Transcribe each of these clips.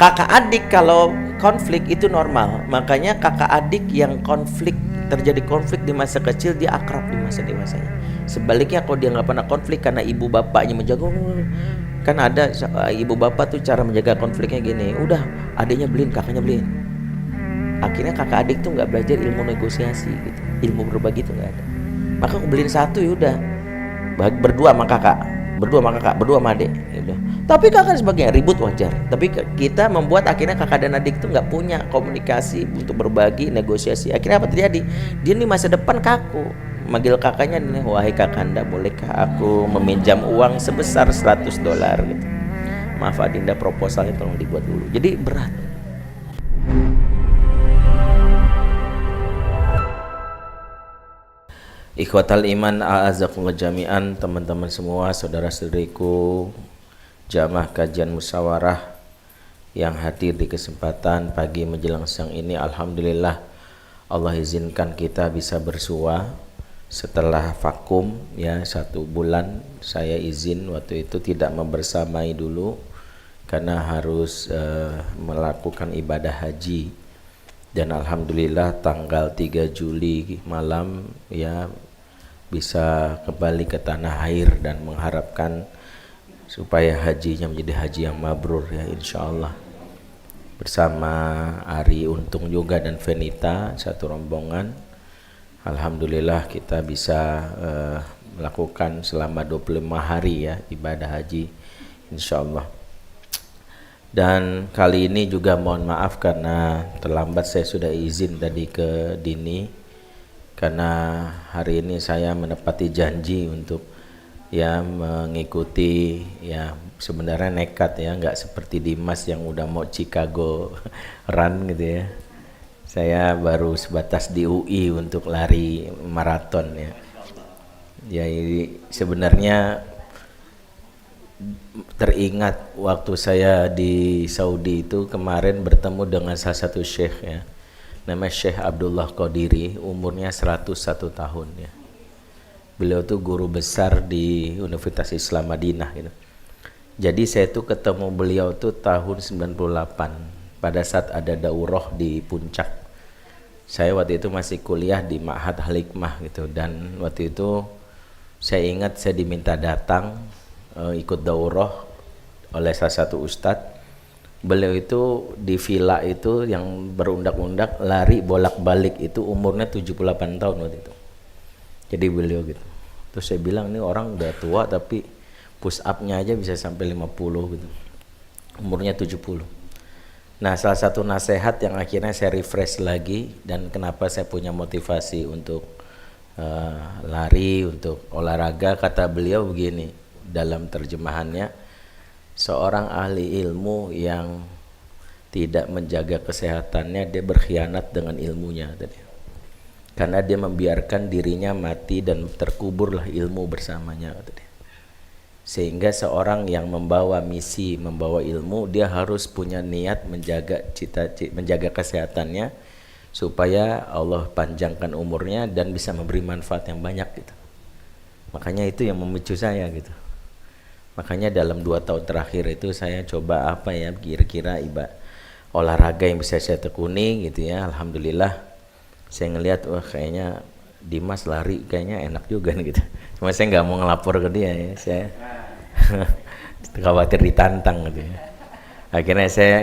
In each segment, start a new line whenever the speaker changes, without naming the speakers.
Kakak adik kalau konflik itu normal, makanya kakak adik yang terjadi konflik di masa kecil dia akrab di masa dewasanya. Sebaliknya kalau dia nggak pernah konflik karena ibu bapaknya menjaga, kan ada ibu bapak tuh cara menjaga konfliknya gini, udah adiknya beliin, kakaknya beliin. Akhirnya kakak adik tuh nggak belajar ilmu negosiasi gitu, ilmu berbagi tuh nggak ada. Maka aku beliin satu ya udah, berdua sama kakak, berdua sama adik gitu. Tapi kakak sebagainya ribut wajar, tapi kita membuat akhirnya kakak dan adik tuh nggak punya komunikasi untuk berbagi, negosiasi. Akhirnya apa terjadi? Dia nih masa depan kaku, manggil kakaknya nih, wahai kakanda, bolehkah aku meminjam uang sebesar $100 gitu. Maaf Adinda, proposalnya tolong dibuat dulu. Jadi berat. Ikhwatal iman, a'azakumullah jami'an, teman-teman semua, saudara-saudariku, jamaah kajian musyawarah yang hadir di kesempatan pagi menjelang siang ini. Alhamdulillah Allah izinkan kita bisa bersua setelah vakum ya 1 bulan. Saya izin waktu itu tidak membersamai dulu karena harus melakukan ibadah haji, dan alhamdulillah tanggal 3 Juli malam ya bisa kembali ke tanah air dan mengharapkan supaya hajinya menjadi haji yang mabrur ya insyaallah, bersama Ari Untung juga dan Venita satu rombongan. Alhamdulillah kita bisa melakukan selama 25 hari ya ibadah haji insyaallah. Dan kali ini juga mohon maaf karena terlambat, saya sudah izin tadi ke Dini karena hari ini saya menepati janji untuk ya mengikuti, ya sebenarnya nekat ya, nggak seperti Dimas yang udah mau Chicago run gitu ya. Saya baru sebatas di UI untuk lari maraton ya. Ya sebenarnya teringat waktu saya di Saudi itu kemarin bertemu dengan salah satu syekh ya, namanya Syekh Abdullah Qadiri, umurnya 101 tahun ya. Beliau tuh guru besar di Universitas Islam Madinah gitu. Jadi saya tuh ketemu beliau tuh tahun 98 pada saat ada daurah di Puncak. Saya waktu itu masih kuliah di Ma'had Al-Hikmah gitu, dan waktu itu saya ingat saya diminta datang ikut daurah oleh salah satu ustadz. Beliau itu di villa itu yang berundak-undak lari bolak-balik itu umurnya 78 tahun waktu itu. Jadi beliau gitu. Terus saya bilang ini orang udah tua tapi push up-nya aja bisa sampai 50 gitu. Umurnya 70. Nah, salah satu nasihat yang akhirnya saya refresh lagi dan kenapa saya punya motivasi untuk lari, untuk olahraga, kata beliau begini dalam terjemahannya, seorang ahli ilmu yang tidak menjaga kesehatannya dia berkhianat dengan ilmunya tadi. Karena dia membiarkan dirinya mati dan terkuburlah ilmu bersamanya tadi. Sehingga seorang yang membawa misi, membawa ilmu, dia harus punya niat menjaga kesehatannya supaya Allah panjangkan umurnya dan bisa memberi manfaat yang banyak gitu. Makanya itu yang memicu saya gitu. Makanya dalam 2 tahun terakhir itu saya coba apa ya kira-kira olahraga yang bisa saya tekuni gitu ya. Alhamdulillah saya ngelihat wah kayaknya Dimas lari kayaknya enak juga nih gitu. Cuma saya nggak mau ngelapor ke dia ya, saya khawatir ditantang gitu ya. Akhirnya saya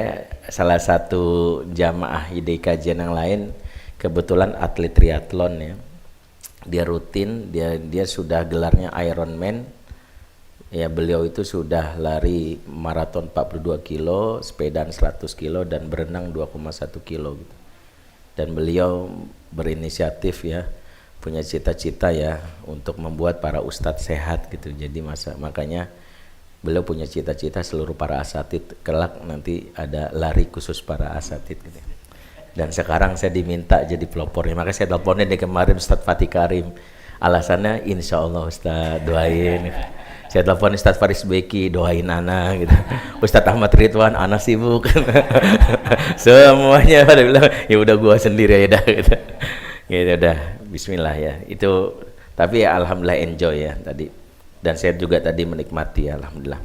salah satu jamaah ide kajian yang lain kebetulan atlet triathlon ya. Dia rutin, dia sudah gelarnya Ironman. Ya beliau itu sudah lari maraton 42 kilo, sepedaan 100 kilo dan berenang 2,1 kilo gitu. Dan beliau berinisiatif ya, punya cita-cita ya untuk membuat para ustadz sehat gitu. Jadi makanya beliau punya cita-cita seluruh para asatid kelak nanti ada lari khusus para asatid gitu. Dan sekarang saya diminta jadi pelopornya, makanya saya teleponnya dari kemarin Ustadz Fatih Karim. Alasannya insya Allah Ustadz doain. Saya telepon Ustadz Faris Beki, doain Ana gitu. Ustadz Ahmad Ridwan, Ana sibuk. Semuanya pada bilang ya udah gua sendiri aja dah gitu. Gitu udah bismillah ya. Itu tapi ya alhamdulillah enjoy ya tadi. Dan saya juga tadi menikmati ya alhamdulillah.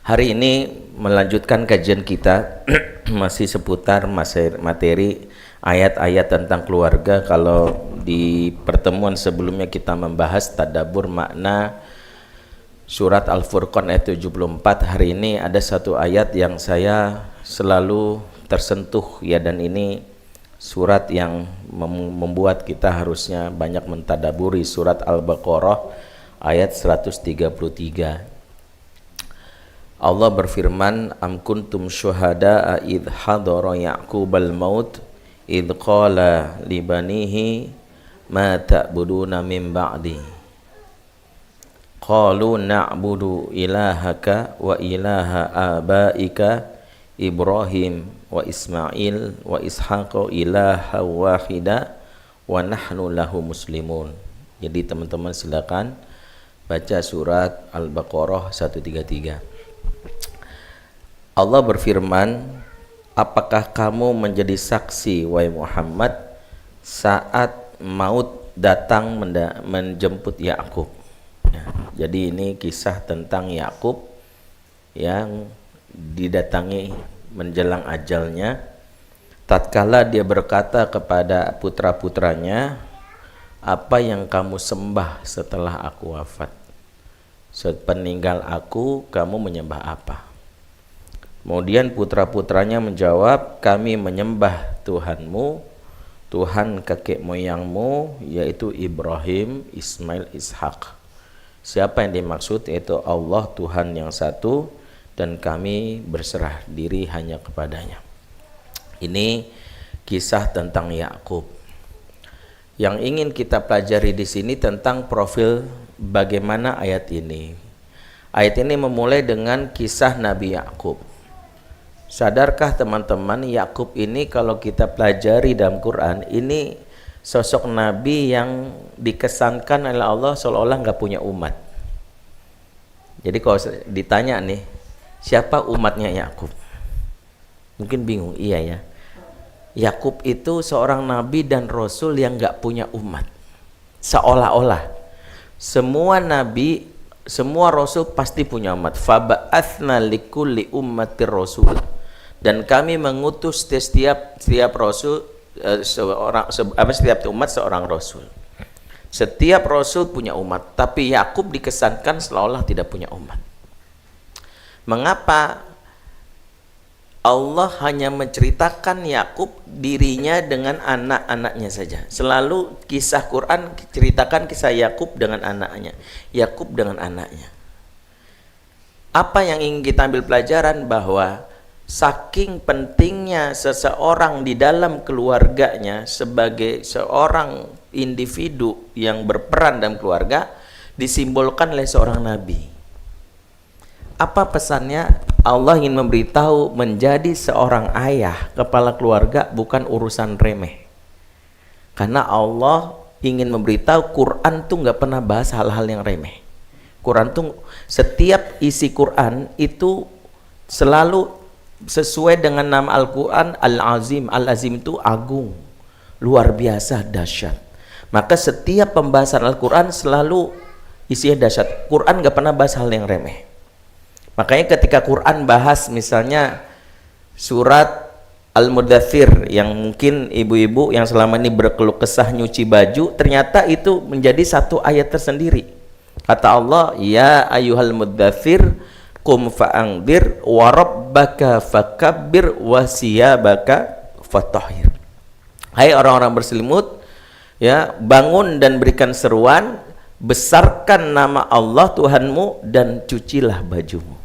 Hari ini melanjutkan kajian kita masih seputar materi ayat-ayat tentang keluarga. Kalau di pertemuan sebelumnya kita membahas tadabbur makna surat Al-Furqan ayat 74. Hari ini ada satu ayat yang saya selalu tersentuh ya, dan ini surat yang membuat kita harusnya banyak mentadaburi, surat Al-Baqarah ayat 133. Allah berfirman, am kuntum syuhada'a idh hadara ya'qubal maut idh qala libanihi ma ta'buduna min ba'di qalu na'budu ilahaka wa ilaha abaika Ibrahim wa Ismail wa Ishaqa ilaha wahida wa nahnu lahu muslimun. Jadi teman-teman silakan baca surat Al-Baqarah 133. Allah berfirman, apakah kamu menjadi saksi wahai Muhammad saat maut datang menjemput Yakub? Ya, jadi ini kisah tentang Yakub yang didatangi menjelang ajalnya. Tatkala dia berkata kepada putra-putranya, apa yang kamu sembah setelah aku wafat? Sepeninggal aku kamu menyembah apa? Kemudian putra-putranya menjawab, kami menyembah Tuhanmu, Tuhan kakek moyangmu, yaitu Ibrahim, Ismail, Ishak. Siapa yang dimaksud? Yaitu Allah Tuhan yang satu, dan kami berserah diri hanya kepadanya. Ini kisah tentang Yakub. Yang ingin kita pelajari di sini tentang profil bagaimana ayat ini. Ayat ini memulai dengan kisah Nabi Yakub. Sadarkah teman-teman, Yakub ini kalau kita pelajari dalam Quran, ini sosok Nabi yang dikesankan oleh Allah seolah-olah nggak punya umat. Jadi kalau ditanya nih, siapa umatnya Yakub? Mungkin bingung, iya ya. Yakub itu seorang Nabi dan Rasul yang nggak punya umat. Seolah-olah semua Nabi, semua Rasul pasti punya umat. Faba'athna likulli ummatir rasul. Dan kami mengutus setiap rasul setiap umat seorang rasul. Setiap rasul punya umat, tapi Yakub dikesankan seolah-olah tidak punya umat. Mengapa Allah hanya menceritakan Yakub dirinya dengan anak-anaknya saja? Selalu kisah Quran ceritakan kisah Yakub dengan anaknya, Yakub dengan anaknya. Apa yang ingin kita ambil pelajaran? Bahwa saking pentingnya seseorang di dalam keluarganya sebagai seorang individu yang berperan dalam keluarga disimbolkan oleh seorang nabi. Apa pesannya? Allah ingin memberitahu menjadi seorang ayah, kepala keluarga bukan urusan remeh. Karena Allah ingin memberitahu Quran tuh nggak pernah bahas hal-hal yang remeh. Quran tuh setiap isi Quran itu selalu sesuai dengan nama Al-Quran, Al-Azim. Al-Azim itu agung, luar biasa, dahsyat. Maka setiap pembahasan Al-Quran selalu isinya dahsyat. Quran gak pernah bahas hal yang remeh. Makanya ketika Quran bahas misalnya surat Al-Mudaththir, yang mungkin ibu-ibu yang selama ini berkeluh kesah nyuci baju, ternyata itu menjadi satu ayat tersendiri. Kata Allah, ya ayyuhal mudaththir qum fa'angdir wa rabbaka fakabbir wa siyabaka fatahhir. Hai orang-orang berselimut, ya, bangun dan berikan seruan, besarkan nama Allah Tuhanmu dan cucilah bajumu.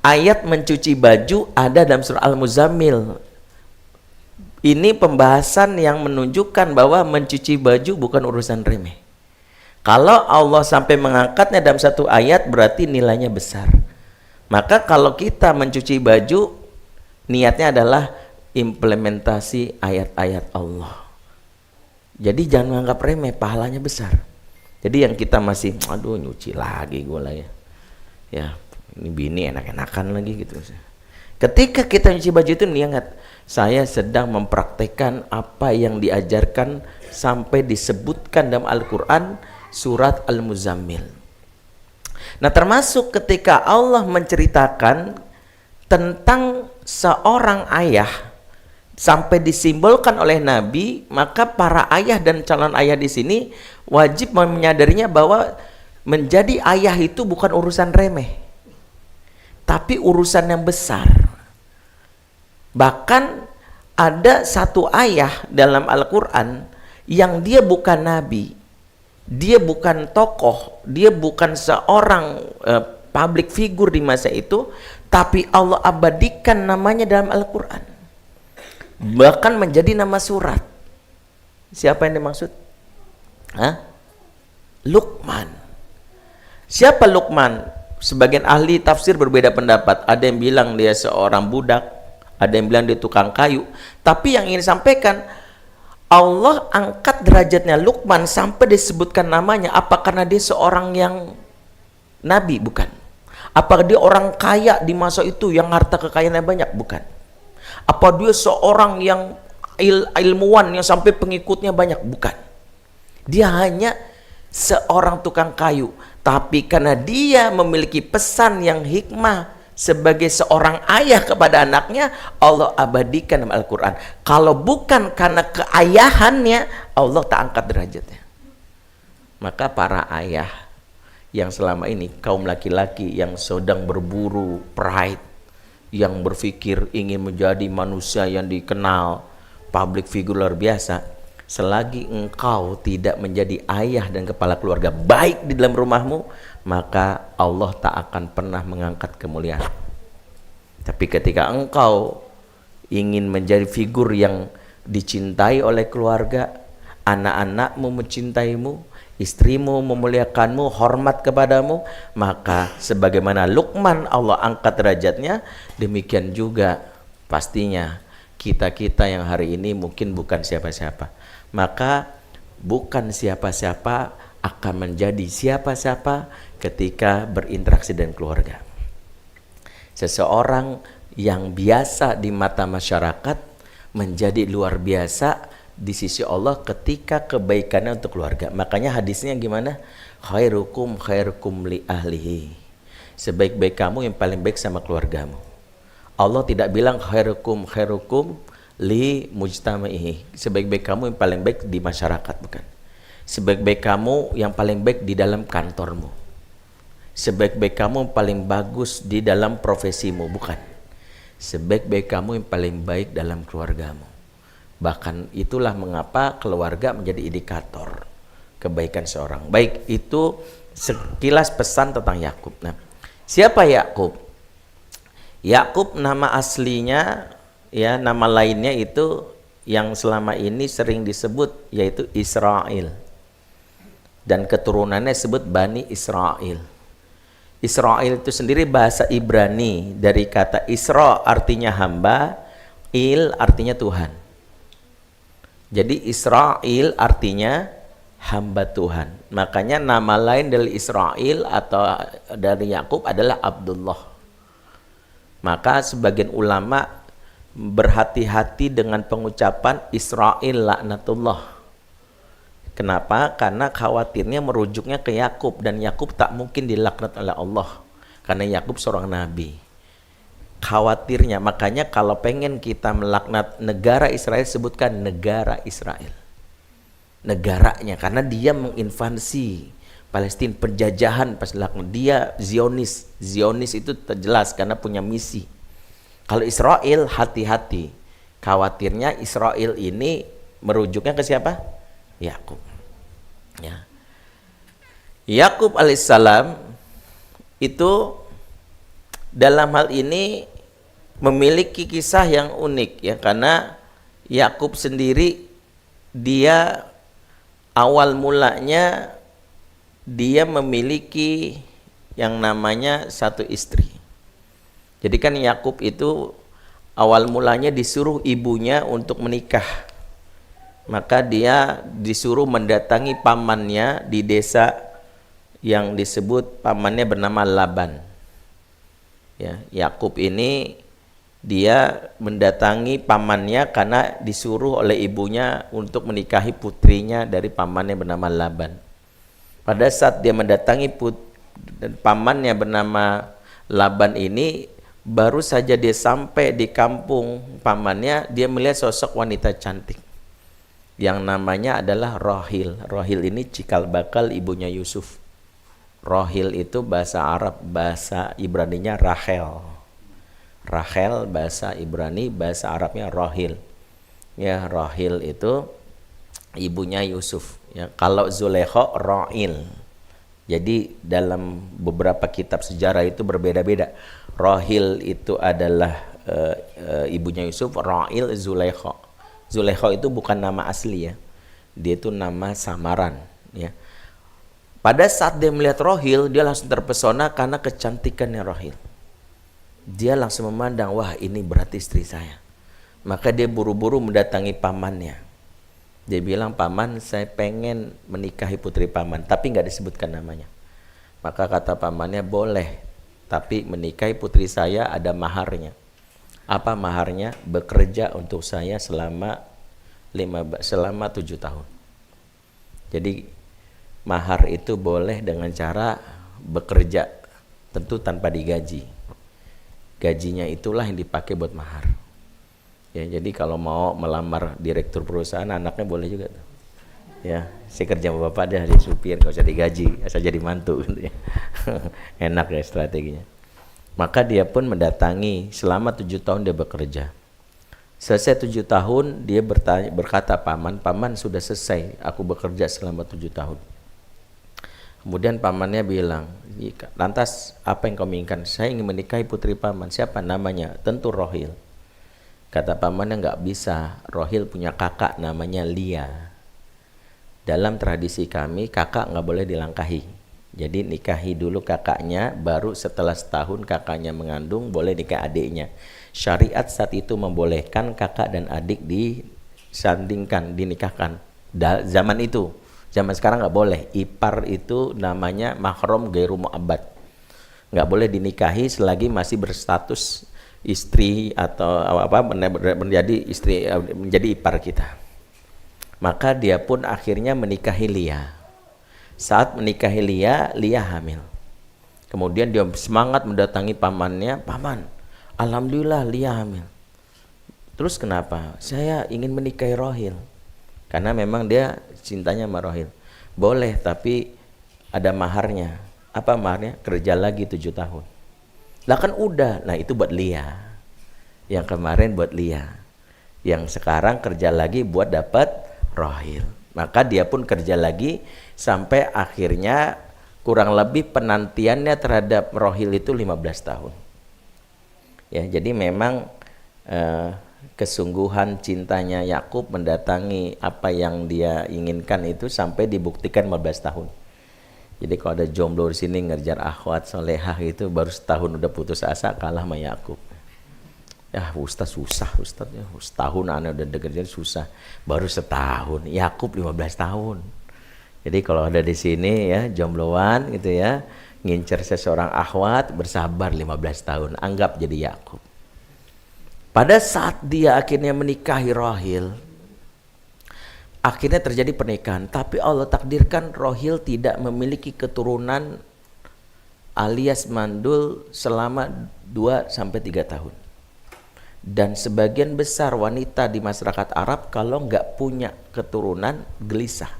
Ayat mencuci baju ada dalam surah Al-Muzammil. Ini pembahasan yang menunjukkan bahwa mencuci baju bukan urusan remeh. Kalau Allah sampai mengangkatnya dalam satu ayat, berarti nilainya besar. Maka kalau kita mencuci baju, niatnya adalah implementasi ayat-ayat Allah. Jadi jangan menganggap remeh, pahalanya besar. Jadi yang kita masih, aduh nyuci lagi gue lah ya. Ya, ini bini enak-enakan lagi gitu. Ketika kita nyuci baju itu niat, saya sedang mempraktekkan apa yang diajarkan sampai disebutkan dalam Al-Quran surat Al-Muzammil. Nah, termasuk ketika Allah menceritakan tentang seorang ayah sampai disimbolkan oleh Nabi, maka para ayah dan calon ayah di sini wajib menyadarinya bahwa menjadi ayah itu bukan urusan remeh, tapi urusan yang besar. Bahkan ada satu ayah dalam Al-Quran yang dia bukan nabi, dia bukan tokoh, dia bukan seorang public figure di masa itu, tapi Allah abadikan namanya dalam Al-Quran, bahkan menjadi nama surat. Siapa yang dimaksud? Luqman. Siapa Luqman? Sebagian ahli tafsir berbeda pendapat. Ada yang bilang dia seorang budak, ada yang bilang dia tukang kayu. Tapi yang ingin disampaikan, Allah angkat derajatnya Luqman sampai disebutkan namanya. Apa karena dia seorang yang nabi? Bukan. Apakah dia orang kaya di masa itu yang harta kekayaannya banyak? Bukan. Apa dia seorang yang ilmuwan yang sampai pengikutnya banyak? Bukan. Dia hanya seorang tukang kayu, tapi karena dia memiliki pesan yang hikmah sebagai seorang ayah kepada anaknya, Allah abadikan dalam Al-Quran. Kalau bukan karena keayahannya, Allah tak angkat derajatnya. Maka para ayah yang selama ini, kaum laki-laki yang sedang berburu pride, yang berpikir ingin menjadi manusia yang dikenal, public figure luar biasa, selagi engkau tidak menjadi ayah dan kepala keluarga baik di dalam rumahmu, maka Allah tak akan pernah mengangkat kemuliaan. Tapi ketika engkau ingin menjadi figur yang dicintai oleh keluarga, anak-anakmu mencintaimu, istrimu memuliakanmu, hormat kepadamu, maka sebagaimana Luqman Allah angkat derajatnya, demikian juga pastinya kita-kita yang hari ini mungkin bukan siapa-siapa, maka bukan siapa-siapa akan menjadi siapa-siapa ketika berinteraksi dengan keluarga. Seseorang yang biasa di mata masyarakat menjadi luar biasa di sisi Allah ketika kebaikannya untuk keluarga. Makanya hadisnya gimana? Khairukum khairukum li ahlihi. Sebaik-baik kamu yang paling baik sama keluargamu. Allah tidak bilang khairukum khairukum li mujtama'ihi. Sebaik-baik kamu yang paling baik di masyarakat, bukan. Sebaik-baik kamu yang paling baik di dalam kantormu. Sebaik-baik kamu yang paling bagus di dalam profesimu, bukan. Sebaik-baik kamu yang paling baik dalam keluargamu. Bahkan itulah mengapa keluarga menjadi indikator kebaikan seorang. Baik, itu sekilas pesan tentang Yakub. Nah, siapa Yakub? Yakub nama aslinya, ya, nama lainnya itu yang selama ini sering disebut yaitu Israel, dan keturunannya disebut Bani Israel. Israel itu sendiri bahasa Ibrani dari kata Isra artinya hamba, Il artinya Tuhan. Jadi Israel artinya hamba Tuhan. Makanya nama lain dari Israel atau dari Yakub adalah Abdullah. Maka sebagian ulama berhati-hati dengan pengucapan Israel laknatullah. Kenapa? Karena khawatirnya merujuknya ke Yakub, dan Yakub tak mungkin dilaknat oleh Allah karena Yakub seorang nabi. Khawatirnya, makanya kalau pengen kita melaknat negara Israel, sebutkan negara Israel, negaranya, karena dia menginvasi Palestina, penjajahan pas laknat. Dia Zionis itu terjelas karena punya misi. Kalau Israel, hati-hati, khawatirnya Israel ini merujuknya ke siapa? Yakub. Ya. Yakub alaihissalam itu dalam hal ini memiliki kisah yang unik, ya, karena Yakub sendiri dia awal mulanya dia memiliki yang namanya satu istri. Jadi kan Yakub itu awal mulanya disuruh ibunya untuk menikah. Maka dia disuruh mendatangi pamannya di desa yang disebut pamannya bernama Laban. Ya, Yakub ini dia mendatangi pamannya karena disuruh oleh ibunya untuk menikahi putrinya dari pamannya bernama Laban. Pada saat dia mendatangi Dan pamannya bernama Laban ini baru saja dia sampai di kampung pamannya, dia melihat sosok wanita cantik yang namanya adalah Rohil. Rohil ini cikal bakal ibunya Yusuf. Rohil itu bahasa Arab, bahasa Ibraninya Rachel. Rachel bahasa Ibrani, bahasa Arabnya Rohil. Ya, Rohil itu ibunya Yusuf. Ya, kalau Zulekho Roil. Jadi dalam beberapa kitab sejarah itu berbeda-beda. Rohil itu adalah ibunya Yusuf, Roil Zulekho. Zulekho itu bukan nama asli ya. Dia itu nama samaran ya. Pada saat dia melihat Rohil, dia langsung terpesona karena kecantikannya Rohil. Dia langsung memandang, wah ini berarti istri saya. Maka dia buru-buru mendatangi pamannya. Dia bilang, paman saya pengen menikahi putri paman, tapi nggak disebutkan namanya. Maka kata pamannya, boleh, tapi menikahi putri saya ada maharnya. Apa maharnya? Bekerja untuk saya selama 7 tahun. Jadi mahar itu boleh dengan cara bekerja, tentu tanpa digaji. Gajinya itulah yang dipakai buat mahar. Ya, jadi kalau mau melamar direktur perusahaan, anaknya boleh juga tuh. Ya, saya kerja sama bapak dah, jadi supir, nggak usah digaji, asal jadi mantu gitu ya. Enak ya strateginya. Maka dia pun mendatangi, selama 7 tahun dia bekerja. Selesai 7 tahun dia berkata, paman sudah selesai, aku bekerja selama 7 tahun. Kemudian pamannya bilang, lantas apa yang kau inginkan? Saya ingin menikahi putri paman. Siapa namanya? Tentu Rohil. Kata pamannya, nggak bisa, Rohil punya kakak namanya Lia. Dalam tradisi kami kakak nggak boleh dilangkahi. Jadi nikahi dulu kakaknya, baru setelah setahun kakaknya mengandung boleh nikah adiknya. Syariat saat itu membolehkan kakak dan adik disandingkan, dinikahkan. Zaman itu, zaman sekarang nggak boleh. Ipar itu namanya mahram ghairu mu'abbad. Nggak boleh dinikahi selagi masih berstatus istri atau menjadi istri, menjadi ipar kita. Maka dia pun akhirnya menikahi Lia. Saat menikahi Lia, Lia hamil. Kemudian dia semangat mendatangi pamannya, paman, alhamdulillah Lia hamil. Terus kenapa? Saya ingin menikahi Rohil. Karena memang dia cintanya sama Rohil. Boleh, tapi ada maharnya. Apa maharnya? Kerja lagi 7 tahun. Lah kan udah, nah itu buat Lia. Yang kemarin buat Lia. Yang sekarang kerja lagi buat dapat Rohil. Maka dia pun kerja lagi sampai akhirnya kurang lebih penantiannya terhadap Rohil itu 15 tahun. Ya, jadi memang kesungguhan cintanya Yakub mendatangi apa yang dia inginkan itu sampai dibuktikan 15 tahun. Jadi kalau ada jomblo di sini ngerjar akhwat solehah itu baru setahun udah putus asa, kalah sama Yakub. Ya Ustaz susah, Ustaz ya, setahun anak udah deket susah. Baru setahun, Yakub 15 tahun. Jadi kalau ada di sini ya jombloan gitu ya, ngincer seseorang akhwat, bersabar 15 tahun, anggap jadi Yakub. Pada saat dia akhirnya menikahi Rohil, akhirnya terjadi pernikahan, tapi Allah takdirkan Rohil tidak memiliki keturunan alias mandul selama 2-3 tahun. Dan sebagian besar wanita di masyarakat Arab kalau nggak punya keturunan gelisah.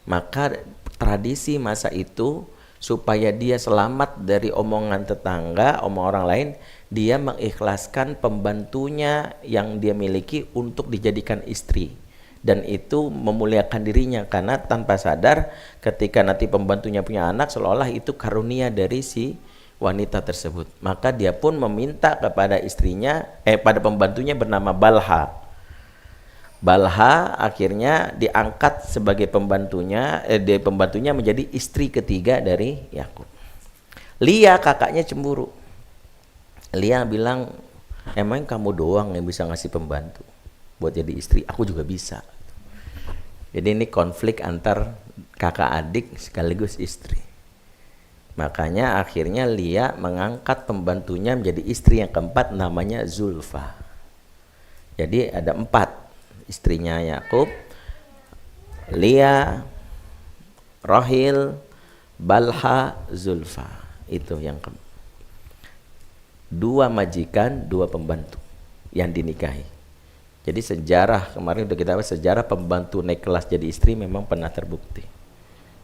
Maka tradisi masa itu supaya dia selamat dari omongan tetangga, omongan orang lain, dia mengikhlaskan pembantunya yang dia miliki untuk dijadikan istri. Dan itu memuliakan dirinya karena tanpa sadar ketika nanti pembantunya punya anak seolah-olah itu karunia dari si wanita tersebut. Maka dia pun meminta kepada istrinya, pada pembantunya bernama Balha. Balha akhirnya diangkat sebagai pembantunya menjadi istri ketiga dari Yakub. Lia kakaknya cemburu. Lia bilang, emang kamu doang yang bisa ngasih pembantu buat jadi istri, aku juga bisa. Jadi ini konflik antar kakak adik sekaligus istri. Makanya akhirnya Lia mengangkat pembantunya menjadi istri yang keempat, namanya Zulfa. Jadi ada 4 istrinya Yakub, Lia, Rohil, Balha, Zulfa. Itu yang dua majikan, dua pembantu yang dinikahi. Jadi sejarah kemarin udah kita bahas, sejarah pembantu naik kelas jadi istri memang pernah terbukti.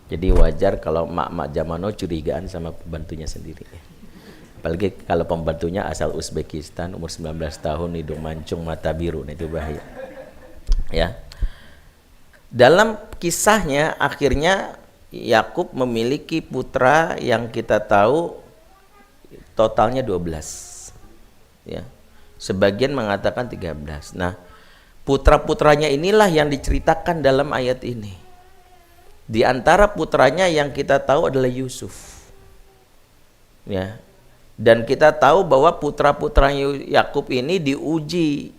Jadi wajar kalau mak-mak zaman now curigaan sama pembantunya sendiri. Apalagi kalau pembantunya asal Uzbekistan, umur 19 tahun, hidung mancung, mata biru, nah itu bahaya. Ya. Dalam kisahnya akhirnya Yakub memiliki putra yang kita tahu totalnya 12. Ya. Sebagian mengatakan 13. Nah, putra-putranya inilah yang diceritakan dalam ayat ini. Di antara putranya yang kita tahu adalah Yusuf. Ya. Dan kita tahu bahwa putra-putra Yakub ini diuji,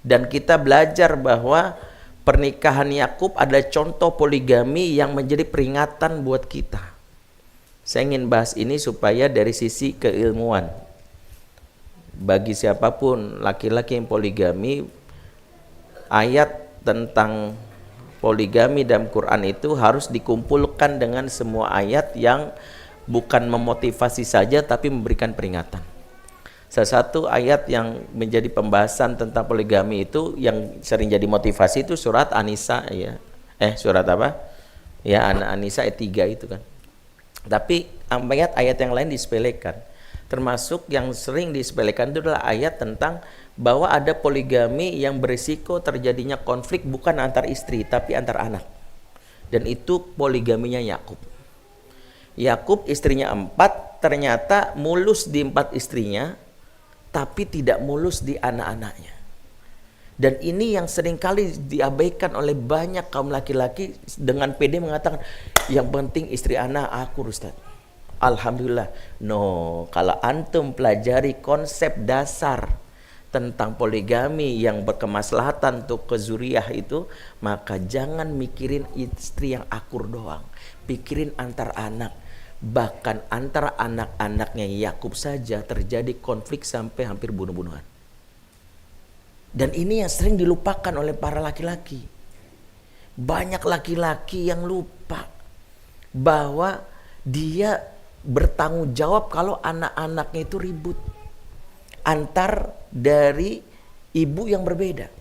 dan kita belajar bahwa pernikahan Yakub ada contoh poligami yang menjadi peringatan buat kita. Saya ingin bahas ini supaya dari sisi keilmuan, bagi siapapun laki-laki yang poligami, ayat tentang poligami dalam Quran itu harus dikumpulkan dengan semua ayat yang bukan memotivasi saja tapi memberikan peringatan. Salah satu ayat yang menjadi pembahasan tentang poligami itu yang sering jadi motivasi itu surat An-Nisa ya. Surat apa? Ya, An-Nisa ayat 3 itu kan. Tapi ayat yang lain disepelekan. Termasuk yang sering disepelekan itu adalah ayat tentang bahwa ada poligami yang berisiko terjadinya konflik bukan antar istri tapi antar anak. Dan itu poligaminya Yakub. Yakub istrinya 4, ternyata mulus di 4 istrinya, tapi tidak mulus di anak-anaknya. Dan ini yang seringkali diabaikan oleh banyak kaum laki-laki dengan pede mengatakan, yang penting istri anak aku Ustaz. Alhamdulillah. No, kalau antum pelajari konsep dasar tentang poligami yang berkemaslahatan untuk kezuriyah itu, maka jangan mikirin istri yang akur doang. Pikirin antar anak. Bahkan antara anak-anaknya Yakub saja terjadi konflik sampai hampir bunuh-bunuhan. Dan ini yang sering dilupakan oleh para laki-laki. Banyak laki-laki yang lupa bahwa dia bertanggung jawab kalau anak-anaknya itu ribut antar dari ibu yang berbeda.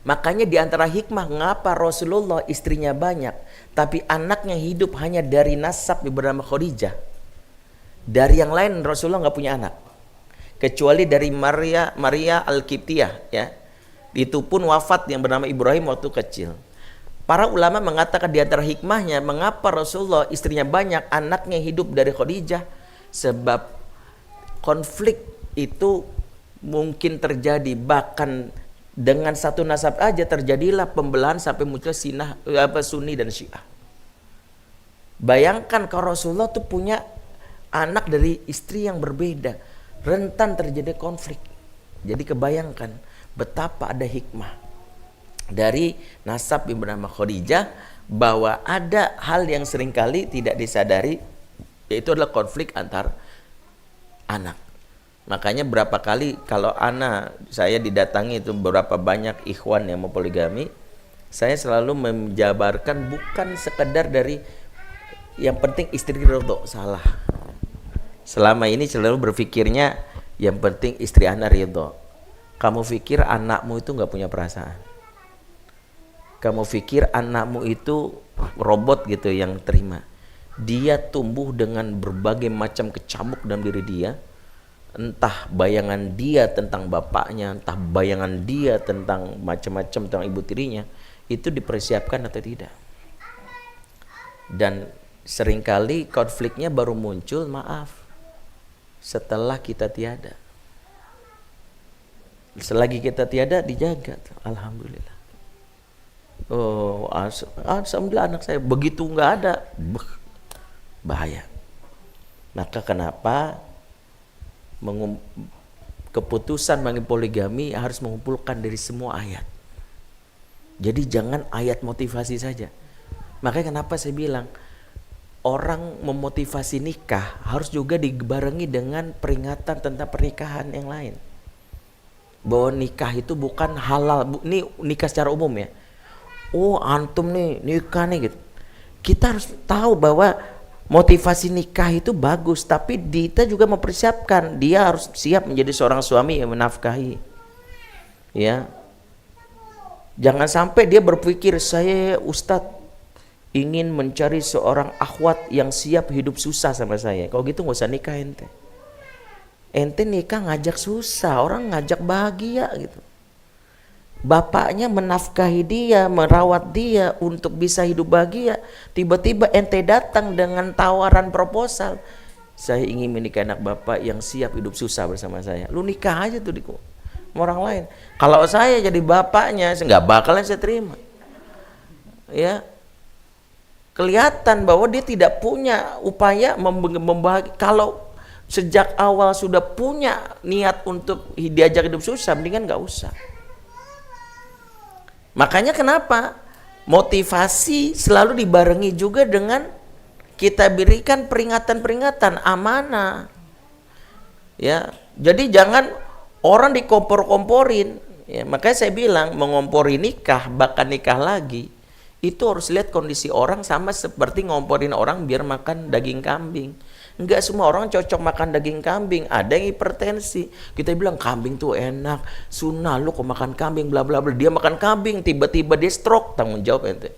Makanya di antara hikmah mengapa Rasulullah istrinya banyak, tapi anaknya hidup hanya dari nasab bernama Khadijah. Dari yang lain Rasulullah nggak punya anak, kecuali dari Maria Al-Qibtiyah ya. Itu pun wafat yang bernama Ibrahim waktu kecil. Para ulama mengatakan di antara hikmahnya mengapa Rasulullah istrinya banyak, anaknya hidup dari Khadijah, sebab konflik itu mungkin terjadi bahkan dengan satu nasab aja terjadilah pembelahan sampai muncul Sunni dan Syiah. Bayangkan kalau Rasulullah tuh punya anak dari istri yang berbeda, rentan terjadi konflik. Jadi kebayangkan betapa ada hikmah dari nasab yang bernama Khadijah, bahwa ada hal yang seringkali tidak disadari, yaitu adalah konflik antar anak. Makanya berapa kali kalau saya didatangi itu berapa banyak ikhwan yang mau poligami, saya selalu menjabarkan bukan sekedar dari yang penting istri ridho, salah. Selama ini selalu berpikirnya yang penting istri anak ridho. Kamu pikir anakmu itu nggak punya perasaan? Kamu pikir anakmu itu robot gitu yang terima? Dia tumbuh dengan berbagai macam kecamuk dalam diri dia. Entah bayangan dia tentang bapaknya, entah bayangan dia tentang macam-macam tentang ibu tirinya, itu dipersiapkan atau tidak. Dan seringkali konfliknya baru muncul, maaf, setelah kita tiada. Selagi kita tiada, dijaga, alhamdulillah. Oh, alhamdulillah anak saya begitu nggak ada, bahaya. Maka kenapa keputusan mengenai poligami harus mengumpulkan dari semua ayat. Jadi jangan ayat motivasi saja. Makanya kenapa saya bilang orang memotivasi nikah harus juga dibarengi dengan peringatan tentang pernikahan yang lain. Bahwa nikah itu bukan halal. Ini nikah secara umum ya. Oh antum nih nikah nih gitu. Kita harus tahu bahwa motivasi nikah itu bagus, tapi kita juga mempersiapkan dia harus siap menjadi seorang suami yang menafkahi. Ya, jangan sampai dia berpikir saya Ustadz ingin mencari seorang akhwat yang siap hidup susah sama saya. Kalau gitu nggak usah nikah ente. Ente nikah ngajak susah, orang ngajak bahagia gitu. Bapaknya menafkahi dia, merawat dia untuk bisa hidup bahagia. Tiba-tiba ente datang dengan tawaran proposal. Saya ingin menikah anak bapak yang siap hidup susah bersama saya. Lu nikah aja tuh sama orang lain. Kalau saya jadi bapaknya, saya nggak bakalan saya terima. Ya, kelihatan bahwa dia tidak punya upaya membahagiakan. Kalau sejak awal sudah punya niat untuk diajak hidup susah, mendingan nggak usah. Makanya kenapa motivasi selalu dibarengi juga dengan kita berikan peringatan-peringatan amanah. Ya, jadi jangan orang dikompor-komporin. Ya, makanya saya bilang mengompori nikah, bahkan nikah lagi, itu harus lihat kondisi orang, sama seperti ngomporin orang biar makan daging kambing. Enggak semua orang cocok makan daging kambing, ada yang hipertensi. Kita bilang kambing tuh enak, sunnah, lu kok makan kambing, bla bla bla. Dia makan kambing, tiba-tiba dia stroke, tanggung jawab ente.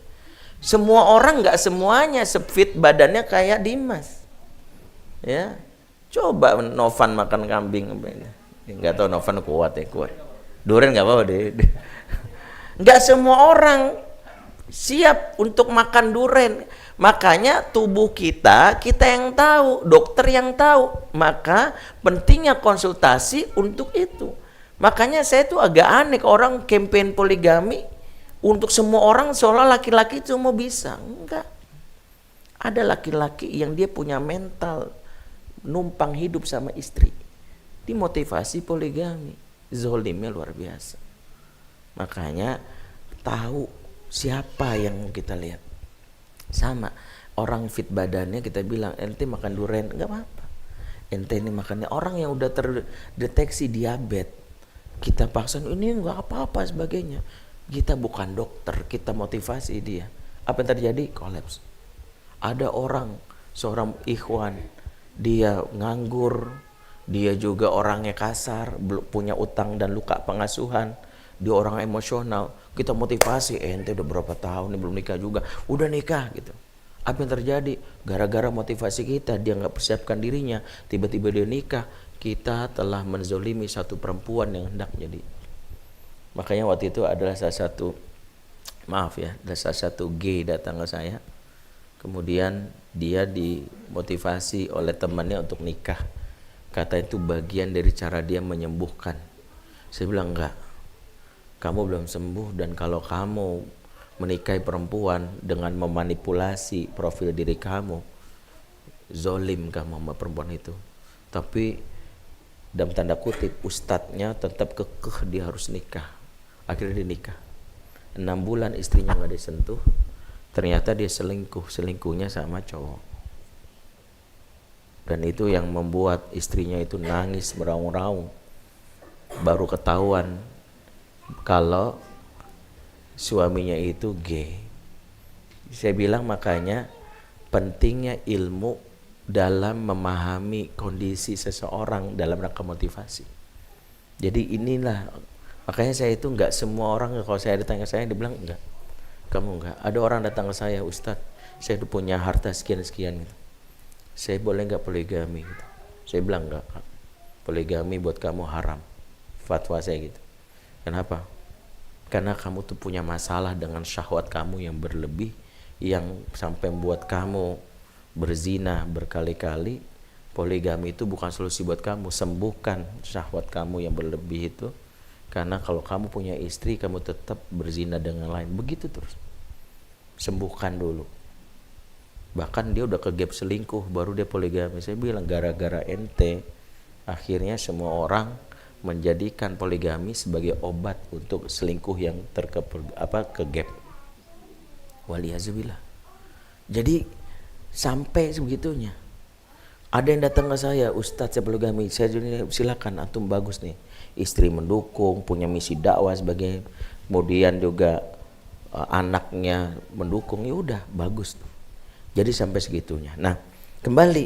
Semua orang enggak semuanya sefit badannya kayak Dimas. Ya, coba Novan makan kambing, enggak tahu Novan kuat ya, kuat. Duren enggak apa-apa deh. Enggak semua orang siap untuk makan duren. Makanya tubuh kita yang tahu, dokter yang tahu. Maka pentingnya konsultasi untuk itu. Makanya saya tuh agak aneh orang campaign poligami untuk semua orang, seolah laki-laki itu mau bisa. Enggak. Ada laki-laki yang dia punya mental numpang hidup sama istri, dimotivasi poligami, zolimnya luar biasa. Makanya tahu siapa yang kita lihat. Sama orang fit badannya kita bilang ente makan durian nggak apa-apa, ente ini makannya orang yang udah terdeteksi diabetes, kita paksa ini nggak apa-apa sebagainya. Kita bukan dokter, kita motivasi dia. Apa yang terjadi? Kolaps. Ada orang, seorang ikhwan, dia nganggur, dia juga orangnya kasar, punya utang dan luka pengasuhan, dia orang emosional. Kita motivasi, ente udah berapa tahun nih belum nikah juga, udah nikah gitu. Apa yang terjadi? Gara-gara motivasi kita, dia nggak persiapkan dirinya, tiba-tiba dia nikah. Kita telah menzolimi satu perempuan yang hendak jadi. Makanya waktu itu adalah salah satu gay datang ke saya. Kemudian dia dimotivasi oleh temannya untuk nikah. Kata itu bagian dari cara dia menyembuhkan. Saya bilang enggak. Kamu belum sembuh, dan kalau kamu menikahi perempuan dengan memanipulasi profil diri kamu, zolim kamu sama perempuan itu. Tapi dalam tanda kutip ustadznya tetap kekeh dia harus nikah. Akhirnya dia nikah. 6 bulan istrinya nggak disentuh, ternyata dia selingkuhnya sama cowok. Dan itu yang membuat istrinya itu nangis meraung-raung. Baru ketahuan kalau suaminya itu gay. Saya bilang makanya pentingnya ilmu dalam memahami kondisi seseorang dalam rangka motivasi. Jadi inilah makanya saya itu enggak semua orang, kalau saya datang ke saya dibilang enggak, kamu enggak. Ada orang datang ke saya, Ustadz, saya itu punya harta sekian-sekian gitu. Saya boleh enggak poligami gitu. Saya bilang enggak, poligami buat kamu haram. Fatwa saya gitu. Kenapa? Karena kamu tuh punya masalah dengan syahwat kamu yang berlebih, yang sampai membuat kamu berzina berkali-kali. Poligami itu bukan solusi buat kamu. Sembuhkan syahwat kamu yang berlebih itu. Karena kalau kamu punya istri, kamu tetap berzina dengan lain. Begitu terus. Sembuhkan dulu. Bahkan dia udah ke gap selingkuh, baru dia poligami. Saya bilang gara-gara ente, akhirnya semua orang menjadikan poligami sebagai obat untuk selingkuh yang ke gap. Waliyazubillah. Jadi sampai sebegitunya. Ada yang datang ke saya, Ustadz saya poligami. Saya silakan, antum bagus nih. Istri mendukung, punya misi dakwah sebagai, kemudian juga anaknya mendukung, ya udah bagus. Jadi sampai segitunya. Nah, Kembali,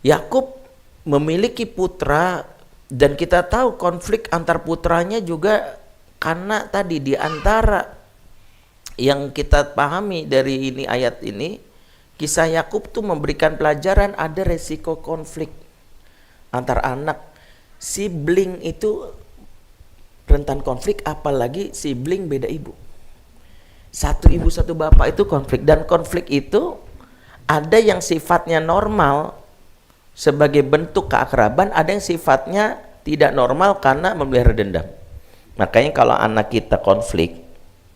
Yakub memiliki putra dan kita tahu konflik antar putranya juga karena tadi di antara yang kita pahami dari ini ayat ini, kisah Yakub tuh memberikan pelajaran ada resiko konflik antar anak. Sibling itu rentan konflik, apalagi sibling beda ibu. Satu ibu satu bapak itu konflik, dan konflik itu ada yang sifatnya normal sebagai bentuk keakraban, ada yang sifatnya tidak normal karena memelihara dendam. Makanya kalau anak kita konflik,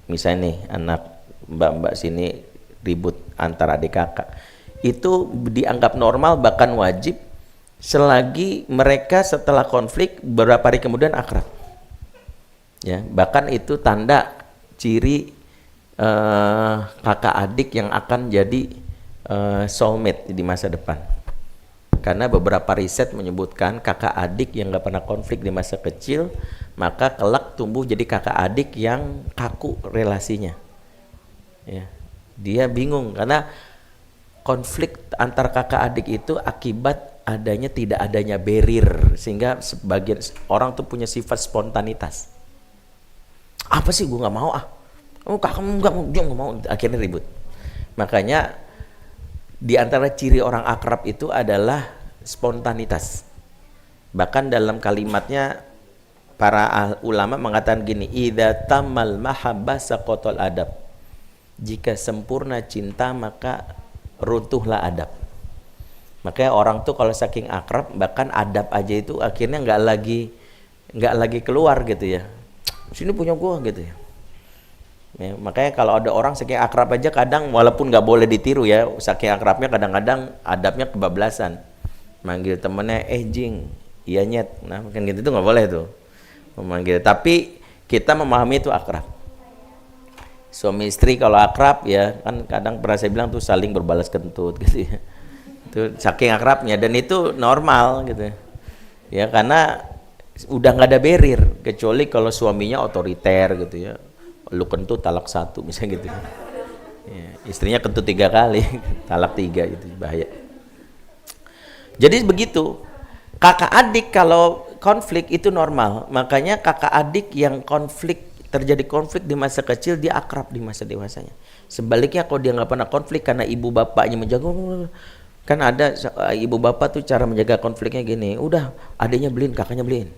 misalnya nih anak mbak-mbak sini ribut antara adik kakak, itu dianggap normal bahkan wajib selagi mereka setelah konflik beberapa hari kemudian akrab. Ya, bahkan itu tanda ciri kakak adik yang akan jadi soulmate di masa depan. Karena beberapa riset menyebutkan kakak adik yang gak pernah konflik di masa kecil, maka kelak tumbuh jadi kakak adik yang kaku relasinya. Ya, dia bingung karena konflik antar kakak adik itu akibat tidak adanya barrier, sehingga sebagian orang tuh punya sifat spontanitas. Apa sih, gue nggak mau kakakmu nggak mau, akhirnya ribut. Makanya di antara ciri orang akrab itu adalah spontanitas. Bahkan dalam kalimatnya para ulama mengatakan gini, idza tamal mahabbah saqatal adab. Jika sempurna cinta maka runtuhlah adab. Makanya orang tuh kalau saking akrab, bahkan adab aja itu akhirnya nggak lagi keluar gitu ya. Sini punya gua gitu ya. Ya, makanya kalau ada orang saking akrab aja kadang walaupun nggak boleh ditiru ya, saking akrabnya kadang-kadang adabnya kebablasan. Manggil temennya jing, iya nyet, nah kan gitu tuh nggak boleh tuh memanggil. Tapi kita memahami itu akrab. Suami istri kalau akrab ya kan kadang pernah saya bilang tuh saling berbalas kentut gitu ya. Itu saking akrabnya dan itu normal gitu ya, karena udah nggak ada barrier, kecuali kalau suaminya otoriter gitu ya. Lu kentut talak 1 misalnya gitu ya, istrinya kentut 3 kali talak 3, itu bahaya. Jadi begitu, kakak adik kalau konflik itu normal. Makanya kakak adik yang terjadi konflik di masa kecil, dia akrab di masa dewasanya. Sebaliknya kalau dia nggak pernah konflik karena ibu bapaknya menjaga, kan ada ibu bapak tuh cara menjaga konfliknya gini, udah adiknya beliin, kakaknya beliin.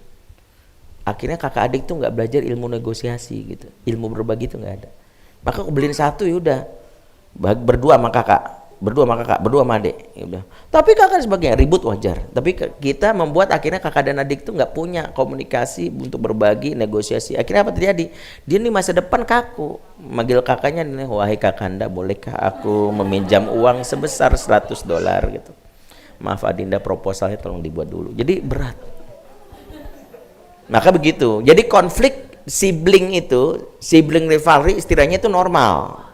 Akhirnya kakak adik tuh nggak belajar ilmu negosiasi gitu, ilmu berbagi tuh nggak ada. Maka aku beliin 1 ya udah, berdua sama kakak, berdua sama adik, ya udah. Tapi kakak sebagainya ribut wajar. Tapi kita membuat akhirnya kakak dan adik tuh nggak punya komunikasi untuk berbagi, negosiasi. Akhirnya apa terjadi? Dia nih masa depan kaku, manggil kakaknya nih, wahai kakanda, bolehkah aku meminjam uang sebesar $100 gitu? Maaf Adinda, proposalnya tolong dibuat dulu. Jadi berat. Maka begitu. Jadi konflik sibling rivalry istilahnya itu normal.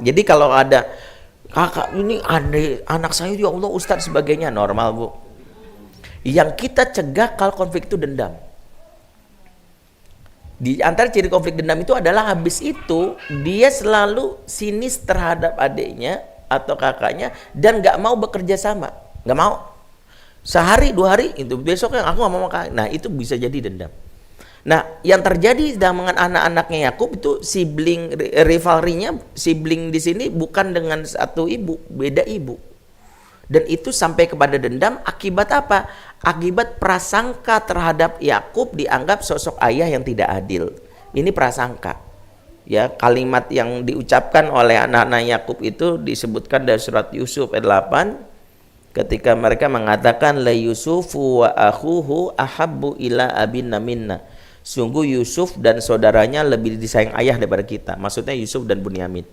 Jadi kalau ada kakak ini anak saya ya Allah Ustadz sebagainya, normal bu. Yang kita cegah kalau konflik itu dendam. Di antara ciri konflik dendam itu adalah habis itu dia selalu sinis terhadap adiknya atau kakaknya dan nggak mau bekerja sama, nggak mau. Sehari 2 hari itu, besok yang aku nggak mau makan. Nah itu bisa jadi dendam. Nah yang terjadi dengan anak-anaknya Yakub itu sibling rivalry-nya, sibling di sini bukan dengan satu ibu, beda ibu. Dan itu sampai kepada dendam. Akibat apa? Akibat prasangka terhadap Yakub dianggap sosok ayah yang tidak adil. Ini prasangka. Ya, kalimat yang diucapkan oleh anak-anak Yakub itu disebutkan dari surat Yusuf ayat 8. Ketika mereka mengatakan la Yusufu wa akhuhu ahabbu ila abinna minna. Sungguh Yusuf dan saudaranya lebih disayang ayah daripada kita. Maksudnya Yusuf dan Bunyamin.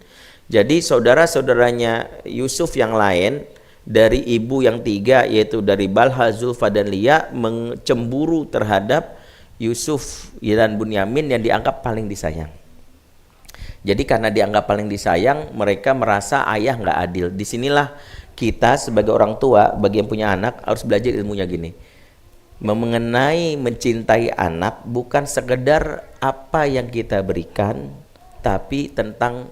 Jadi saudara-saudaranya Yusuf yang lain dari ibu yang 3 yaitu dari Balha, Zulfa dan Lia mencemburu terhadap Yusuf dan Bunyamin yang dianggap paling disayang. Jadi karena dianggap paling disayang, mereka merasa ayah nggak adil. Disinilah kita sebagai orang tua, bagi yang punya anak, harus belajar ilmunya gini. Mengenai mencintai anak bukan sekedar apa yang kita berikan, tapi tentang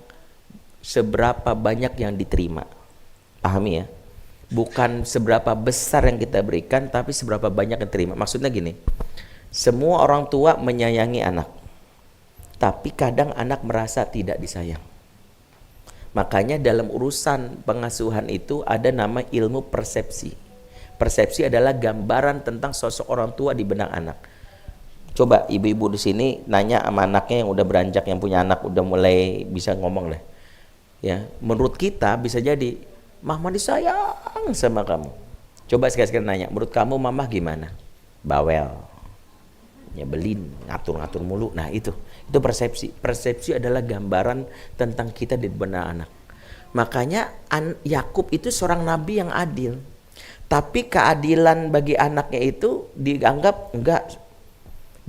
seberapa banyak yang diterima. Pahami ya? Bukan seberapa besar yang kita berikan, tapi seberapa banyak yang terima. Maksudnya gini, semua orang tua menyayangi anak, tapi kadang anak merasa tidak disayang. Makanya dalam urusan pengasuhan itu ada nama ilmu persepsi. Persepsi adalah gambaran tentang sosok orang tua di benak anak. Coba ibu-ibu di sini nanya sama anaknya yang udah beranjak, yang punya anak udah mulai bisa ngomong lah. Ya, menurut kita bisa jadi Mama disayang sama kamu. Coba sekali-sekali nanya, menurut kamu Mama gimana? Bawel, nyebelin, ngatur-ngatur mulu. Nah itu persepsi. Persepsi adalah gambaran tentang kita di benak anak. Makanya Yakub itu seorang nabi yang adil, tapi keadilan bagi anaknya itu dianggap enggak,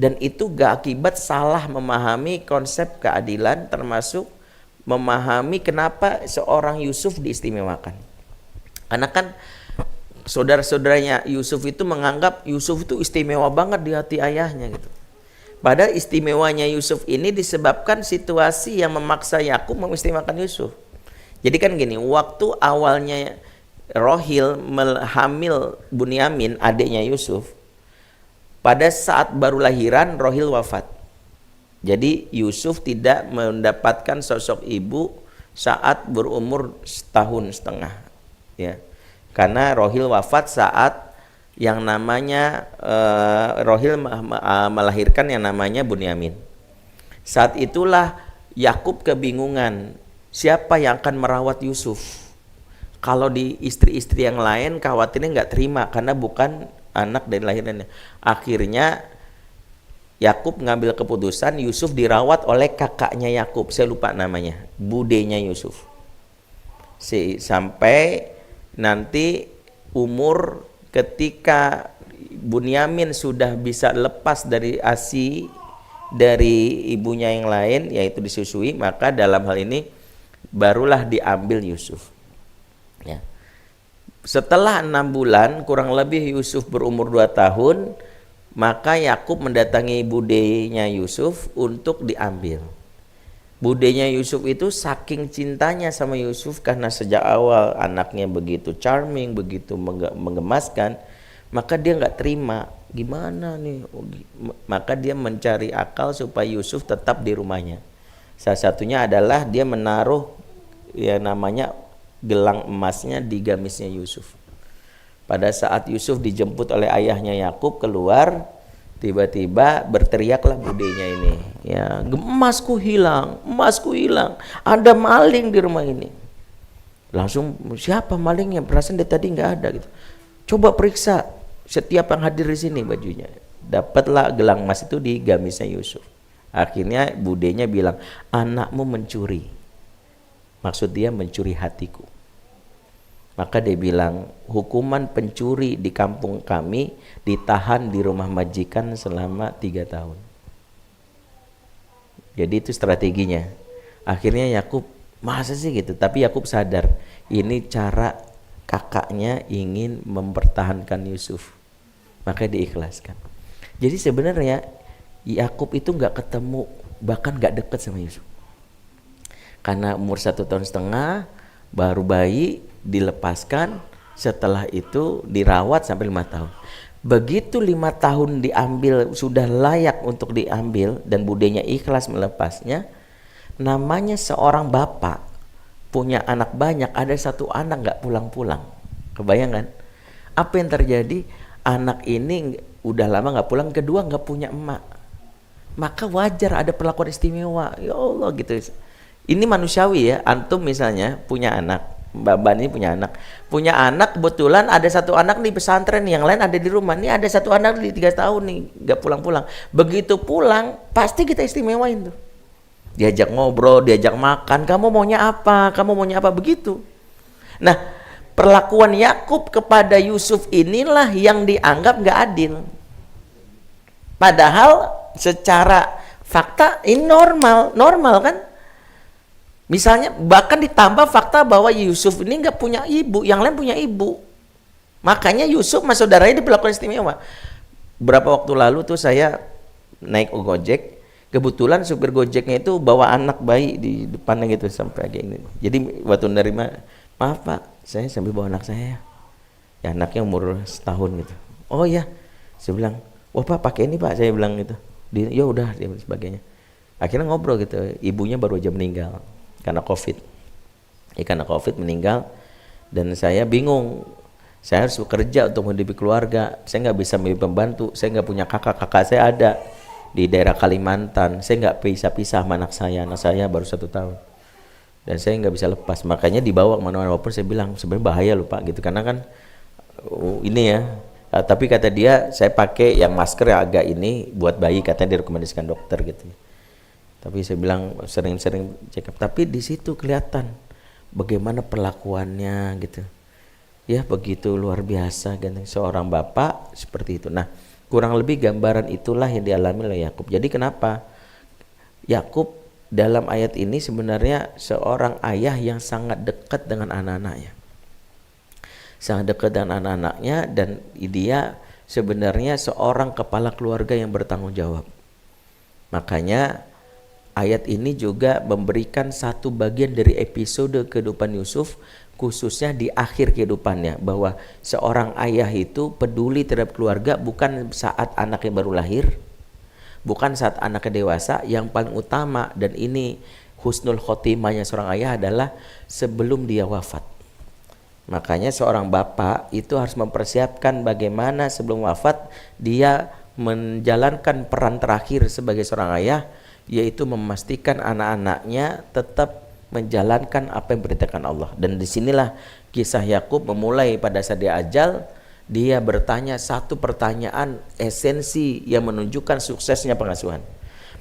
dan itu gak akibat salah memahami konsep keadilan, termasuk memahami kenapa seorang Yusuf diistimewakan. Karena kan saudara-saudaranya Yusuf itu menganggap Yusuf itu istimewa banget di hati ayahnya gitu. Padahal istimewanya Yusuf ini disebabkan situasi yang memaksa Yakub mengistimewakan Yusuf. Jadi kan gini, waktu awalnya Rohil hamil Bunyamin, adiknya Yusuf, pada saat baru lahiran Rohil wafat. Jadi Yusuf tidak mendapatkan sosok ibu saat berumur setahun setengah, ya. Karena Rohil wafat saat yang namanya Rohil melahirkan yang namanya Bunyamin. Saat itulah Yakub kebingungan, siapa yang akan merawat Yusuf? Kalau di istri-istri yang lain khawatirnya nggak terima karena bukan anak dari lahirannya. Akhirnya Yakub ngambil keputusan Yusuf dirawat oleh kakaknya Yakub, saya lupa namanya, budenya Yusuf. Sampai nanti umur ketika Bunyamin sudah bisa lepas dari ASI dari ibunya yang lain, yaitu disusui, maka dalam hal ini barulah diambil Yusuf. Ya. Setelah 6 bulan kurang lebih Yusuf berumur 2 tahun, maka Yakub mendatangi budenya Yusuf untuk diambil. Budenya Yusuf itu saking cintanya sama Yusuf karena sejak awal anaknya begitu charming, begitu menggemaskan, maka dia nggak terima. Gimana nih? Maka dia mencari akal supaya Yusuf tetap di rumahnya. Salah satunya adalah dia menaruh yang namanya gelang emasnya di gamisnya Yusuf. Pada saat Yusuf dijemput oleh ayahnya Yakub keluar, tiba-tiba berteriaklah budenya ini, ya, emasku hilang, ada maling di rumah ini. Langsung, siapa malingnya? Perasaan dia tadi nggak ada gitu. Coba periksa setiap yang hadir di sini bajunya. Dapatlah gelang emas itu di gamisnya Yusuf. Akhirnya budenya bilang, anakmu mencuri. Maksud dia mencuri hatiku. Maka dia bilang, hukuman pencuri di kampung kami ditahan di rumah majikan selama 3 tahun. Jadi itu strateginya. Akhirnya Yakub, masa sih gitu? Tapi Yakub sadar, ini cara kakaknya ingin mempertahankan Yusuf. Maka diikhlaskan. Jadi sebenarnya Yakub itu nggak ketemu, bahkan nggak dekat sama Yusuf. Karena umur 1,5 tahun, baru bayi, dilepaskan, setelah itu dirawat sampai 5 tahun. Begitu 5 tahun diambil, sudah layak untuk diambil dan budenya ikhlas melepasnya, namanya seorang bapak punya anak banyak, ada 1 anak nggak pulang-pulang. Kebayang kan? Apa yang terjadi? Anak ini udah lama nggak pulang, kedua nggak punya emak, maka wajar ada perlakuan istimewa. Ya Allah gitu. Ini manusiawi ya. Antum misalnya punya anak, Mbak Bani punya anak, kebetulan ada 1 anak di pesantren, yang lain ada di rumah. Ini ada 1 anak di 3 tahun nih nggak pulang-pulang. Begitu pulang pasti kita istimewain tuh. Diajak ngobrol, diajak makan, kamu maunya apa? Begitu. Nah, perlakuan Yakub kepada Yusuf inilah yang dianggap nggak adil. Padahal secara fakta ini normal kan? Misalnya bahkan ditambah fakta bahwa Yusuf ini nggak punya ibu, yang lain punya ibu. Makanya Yusuf sama saudaranya diperlakukan istimewa. Berapa waktu lalu tuh saya naik Gojek, kebetulan supir Gojeknya itu bawa anak bayi di depannya gitu sampai kayak gini. Jadi waktu nerima, maaf Pak, saya sambil bawa anak saya. Ya anaknya umur setahun gitu. Oh ya, saya bilang, wah Pak pakai ini Pak, saya bilang gitu. Ya udah, dan sebagainya. Akhirnya ngobrol gitu, ibunya baru aja meninggal karena COVID. Karena COVID meninggal, dan saya bingung. Saya harus bekerja untuk menghidupi keluarga. Saya nggak bisa menjadi pembantu. Saya nggak punya kakak saya ada di daerah Kalimantan. Saya nggak bisa pisah sama anak saya baru 1 tahun. Dan saya nggak bisa lepas. Makanya dibawa kemana-mana. Walaupun saya bilang sebenarnya bahaya loh Pak gitu, karena kan ini ya. Tapi kata dia saya pakai yang masker yang agak ini buat bayi, katanya direkomendasikan dokter gitu. Tapi saya bilang sering-sering check up. Tapi di situ kelihatan bagaimana perlakuannya gitu. Ya begitu luar biasa ganteng seorang bapak seperti itu. Nah, kurang lebih gambaran itulah yang dialami oleh Yakub. Jadi kenapa Yakub dalam ayat ini sebenarnya seorang ayah yang sangat dekat dengan anak-anaknya. Sangat dekat dengan anak-anaknya, dan dia sebenarnya seorang kepala keluarga yang bertanggung jawab. Makanya ayat ini juga memberikan satu bagian dari episode kehidupan Yusuf, khususnya di akhir kehidupannya, bahwa seorang ayah itu peduli terhadap keluarga bukan saat anaknya baru lahir, bukan saat anaknya dewasa. Yang paling utama, dan ini husnul khotimahnya seorang ayah, adalah sebelum dia wafat. Makanya seorang bapak itu harus mempersiapkan bagaimana sebelum wafat dia menjalankan peran terakhir sebagai seorang ayah, yaitu memastikan anak-anaknya tetap menjalankan apa yang diperintahkan Allah. Dan disinilah kisah Yakub memulai. Pada saat dia ajal, dia bertanya satu pertanyaan esensi yang menunjukkan suksesnya pengasuhan.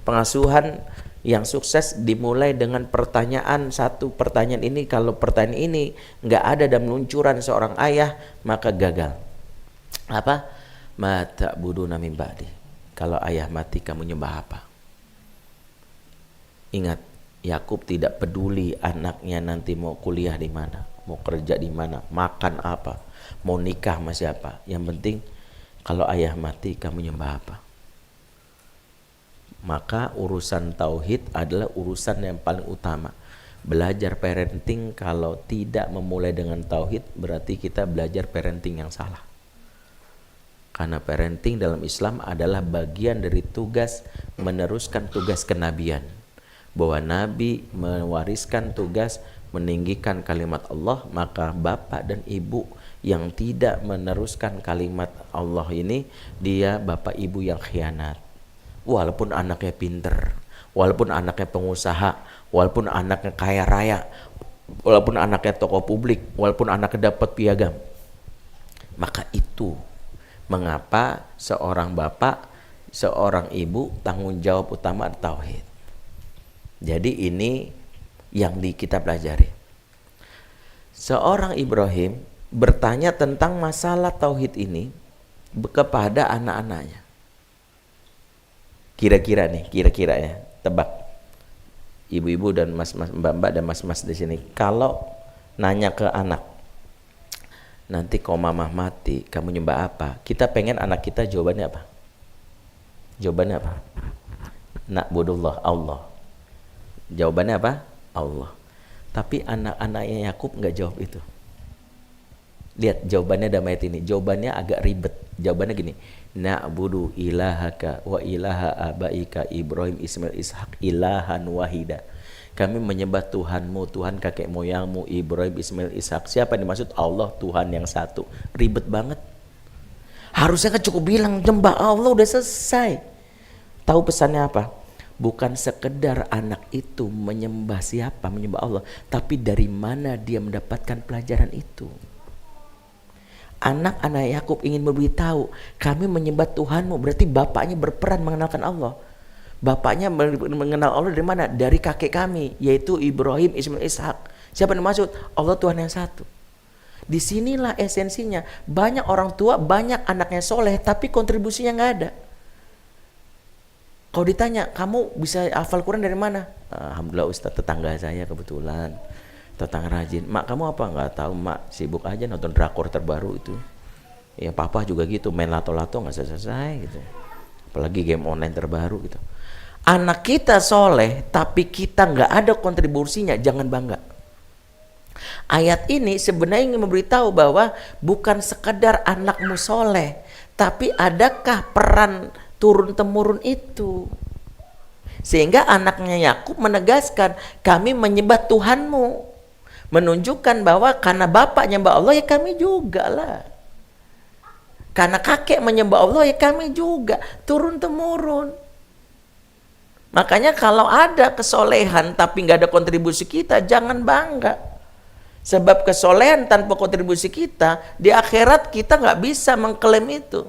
Pengasuhan yang sukses dimulai dengan pertanyaan, satu pertanyaan ini. Kalau pertanyaan ini nggak ada dalam luncuran seorang ayah, maka gagal. Apa? Ma ta'buduna min ba'di. Kalau ayah mati kamu nyembah apa? Ingat, Yakub tidak peduli anaknya nanti mau kuliah di mana, mau kerja di mana, makan apa, mau nikah sama siapa. Yang penting kalau ayah mati kamu nyembah apa. Maka urusan tauhid adalah urusan yang paling utama. Belajar parenting kalau tidak memulai dengan tauhid, berarti kita belajar parenting yang salah. Karena parenting dalam Islam adalah bagian dari tugas meneruskan tugas kenabian. Bahwa Nabi mewariskan tugas meninggikan kalimat Allah, maka bapak dan ibu yang tidak meneruskan kalimat Allah ini, dia bapak ibu yang khianat. Walaupun anaknya pinter, walaupun anaknya pengusaha, walaupun anaknya kaya raya, walaupun anaknya tokoh publik, walaupun anaknya dapat piagam. Maka itu mengapa seorang bapak, seorang ibu tanggung jawab utama tauhid. Jadi ini yang kita pelajari. Seorang Ibrahim bertanya tentang masalah tauhid ini kepada anak-anaknya. Kira-kira ya, tebak. Ibu-ibu dan mas-mas, mbak-mbak dan mas-mas di sini, kalau nanya ke anak, nanti kalau mamah mati, kamu nyembah apa? Kita pengen anak kita jawabannya apa? Jawabannya apa? Na'budullah, Allah. Jawabannya apa? Allah. Tapi anak-anaknya Yakub nggak jawab itu. Lihat jawabannya dalam ayat ini. Jawabannya agak ribet. Jawabannya gini. Na'budu ilahaka wa ilaha abaika Ibrahim Ismail Ishak ilahan wahida. Kami menyembah Tuhanmu, Tuhan kakek moyangmu Ibrahim Ismail Ishak. Siapa yang dimaksud? Allah, Tuhan yang satu. Ribet banget. Harusnya kan cukup bilang nyembah Allah, udah selesai. Tahu pesannya apa? Bukan sekedar anak itu menyembah siapa, menyembah Allah, tapi dari mana dia mendapatkan pelajaran itu. Anak-anak Yakub ingin memberitahu, kami menyembah Tuhanmu, berarti bapaknya berperan mengenalkan Allah. Bapaknya mengenal Allah dari mana? Dari kakek kami, yaitu Ibrahim, Ismail, Ishak. Siapa yang maksud? Allah, Tuhan yang satu. Disinilah esensinya. Banyak orang tua, banyak anaknya soleh, tapi kontribusinya nggak ada. Kalau ditanya, kamu bisa hafal Quran dari mana? Alhamdulillah Ustaz, tetangga saya kebetulan. Tetangga rajin. Mak, kamu apa? Nggak tahu mak, sibuk aja nonton drakor terbaru itu. Ya papa juga gitu, main lato-lato nggak selesai gitu. Apalagi game online terbaru gitu. Anak kita soleh, tapi kita nggak ada kontribusinya, jangan bangga. Ayat ini sebenarnya ingin memberitahu bahwa bukan sekedar anakmu soleh, tapi adakah peran turun-temurun itu. Sehingga anaknya Yakub menegaskan, kami menyembah Tuhanmu, menunjukkan bahwa karena bapak nyembah Allah ya kami juga lah. Karena kakek menyembah Allah ya kami juga, turun-temurun. Makanya kalau ada kesolehan tapi nggak ada kontribusi kita, jangan bangga. Sebab kesolehan tanpa kontribusi kita, di akhirat kita nggak bisa mengklaim itu.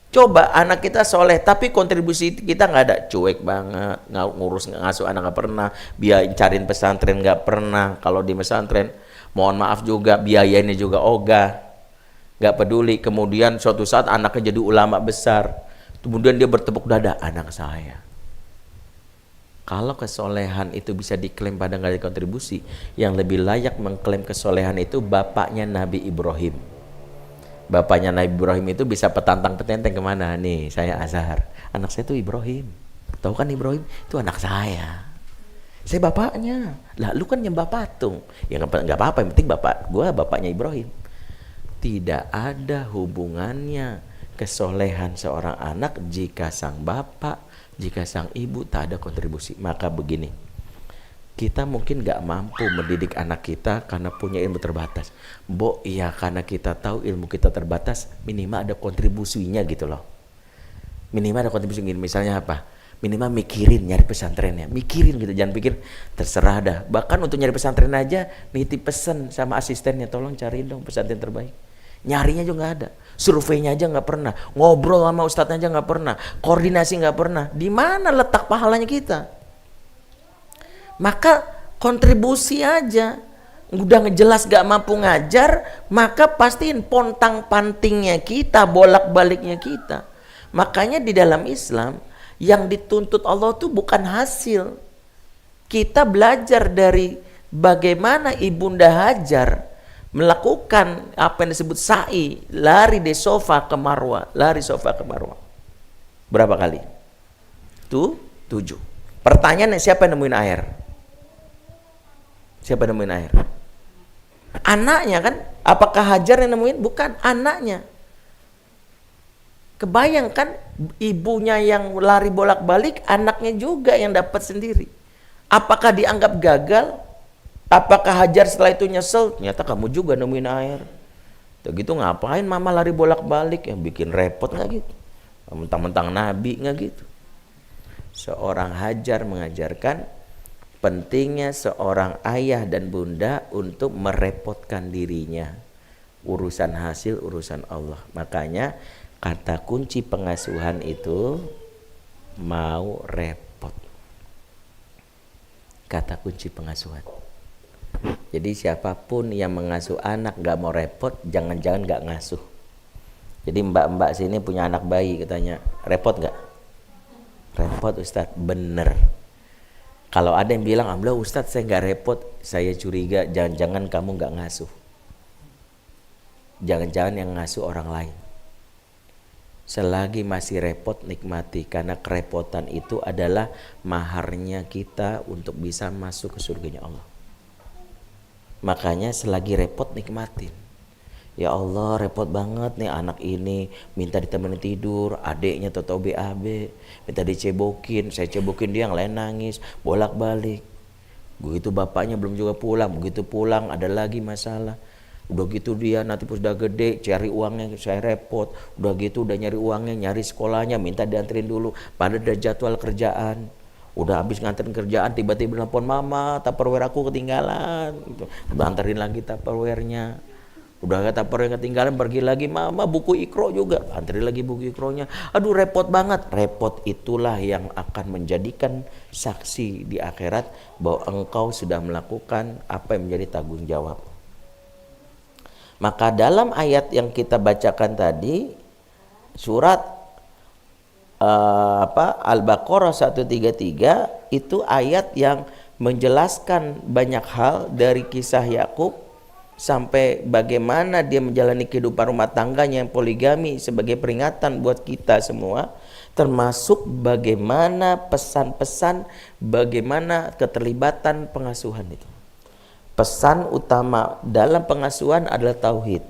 Coba anak kita soleh, tapi kontribusi kita nggak ada, cuek banget, ngurus ngasuh anak nggak pernah, biaya cariin pesantren nggak pernah. Kalau di pesantren, mohon maaf juga biayanya juga ogah, nggak peduli. Kemudian suatu saat anaknya jadi ulama besar, kemudian dia bertepuk dada, anak saya. Kalau kesolehan itu bisa diklaim pada nggak ada kontribusi, yang lebih layak mengklaim kesolehan itu bapaknya Nabi Ibrahim. Bapaknya Nabi Ibrahim itu bisa petantang-petenteng kemana? Nih, saya Azhar. Anak saya itu Ibrahim. Tahu kan Ibrahim? Itu anak saya. Saya bapaknya. Lah, lu kan nyembah patung. Ya nggak apa-apa, yang penting gua bapaknya Ibrahim. Tidak ada hubungannya kesolehan seorang anak jika sang bapak, jika sang ibu tak ada kontribusi. Maka begini, kita mungkin gak mampu mendidik anak kita karena punya ilmu terbatas. Mbok, iya karena kita tahu ilmu kita terbatas, minimal ada kontribusinya gitu loh. Minimal ada kontribusi gini, misalnya apa? Minimal mikirin nyari pesantrennya, mikirin gitu, jangan pikir terserah dah. Bahkan untuk nyari pesantren aja, nitip pesen sama asistennya, tolong cariin dong pesantren terbaik. Nyarinya juga gak ada, surveinya aja gak pernah, ngobrol sama ustadznya aja gak pernah, koordinasi gak pernah. Di mana letak pahalanya kita? Maka kontribusi aja. Udah ngejelas gak mampu ngajar, maka pastiin pontang pantingnya kita, bolak baliknya kita. Makanya di dalam Islam yang dituntut Allah tuh bukan hasil. Kita belajar dari bagaimana Ibunda Hajar melakukan apa yang disebut sa'i, lari dari sofa ke Marwah, lari sofa ke Marwah. Berapa kali? 7. Pertanyaannya, siapa yang nemuin air? Siapa yang nemuin air? Anaknya kan? Apakah Hajar yang nemuin? Bukan, anaknya. Kebayangkan ibunya yang lari bolak-balik, anaknya juga yang dapat sendiri. Apakah dianggap gagal? Apakah Hajar setelah itu nyesel? Ternyata kamu juga nemuin air. Begitu ngapain mama lari bolak-balik? Yang bikin repot nggak gitu? Mentang-mentang nabi nggak gitu? Seorang Hajar mengajarkan pentingnya seorang ayah dan bunda untuk merepotkan dirinya. Urusan hasil, urusan Allah. Makanya kata kunci pengasuhan itu mau repot. Kata kunci pengasuhan. Jadi siapapun yang mengasuh anak gak mau repot, jangan-jangan gak ngasuh. Jadi mbak-mbak sini punya anak bayi, katanya repot gak? Repot Ustadz, bener. Kalau ada yang bilang, alhamdulillah Ustadz saya nggak repot, saya curiga jangan-jangan kamu nggak ngasuh. Jangan-jangan yang ngasuh orang lain. Selagi masih repot, nikmati. Karena kerepotan itu adalah maharnya kita untuk bisa masuk ke surganya Allah. Makanya selagi repot, nikmatin. Ya Allah, repot banget nih anak ini, minta ditemenin tidur, adiknya toto BAB, minta dicebokin, saya cebokin dia yang lain nangis, bolak-balik. Begitu bapaknya belum juga pulang, begitu pulang ada lagi masalah. Udah gitu dia nanti pas udah gede cari uangnya, saya repot. Udah gitu udah nyari uangnya, nyari sekolahnya, minta dianterin dulu, padahal ada jadwal kerjaan. Udah habis nganterin kerjaan, tiba-tiba nelpon, mama tupperware aku ketinggalan. Udah anterin lagi tupperware-nya. Udah kata yang ketinggalan, pergi lagi, mama buku ikro juga, antri lagi buku ikronya. Aduh repot banget. Repot itulah yang akan menjadikan saksi di akhirat bahwa engkau sudah melakukan apa yang menjadi tanggung jawab. Maka dalam ayat yang kita bacakan tadi, surat Al-Baqarah 133, itu ayat yang menjelaskan banyak hal dari kisah Yakub sampai bagaimana dia menjalani kehidupan rumah tangganya yang poligami sebagai peringatan buat kita semua, termasuk bagaimana pesan-pesan, bagaimana keterlibatan pengasuhan itu. Pesan utama dalam pengasuhan adalah tauhid.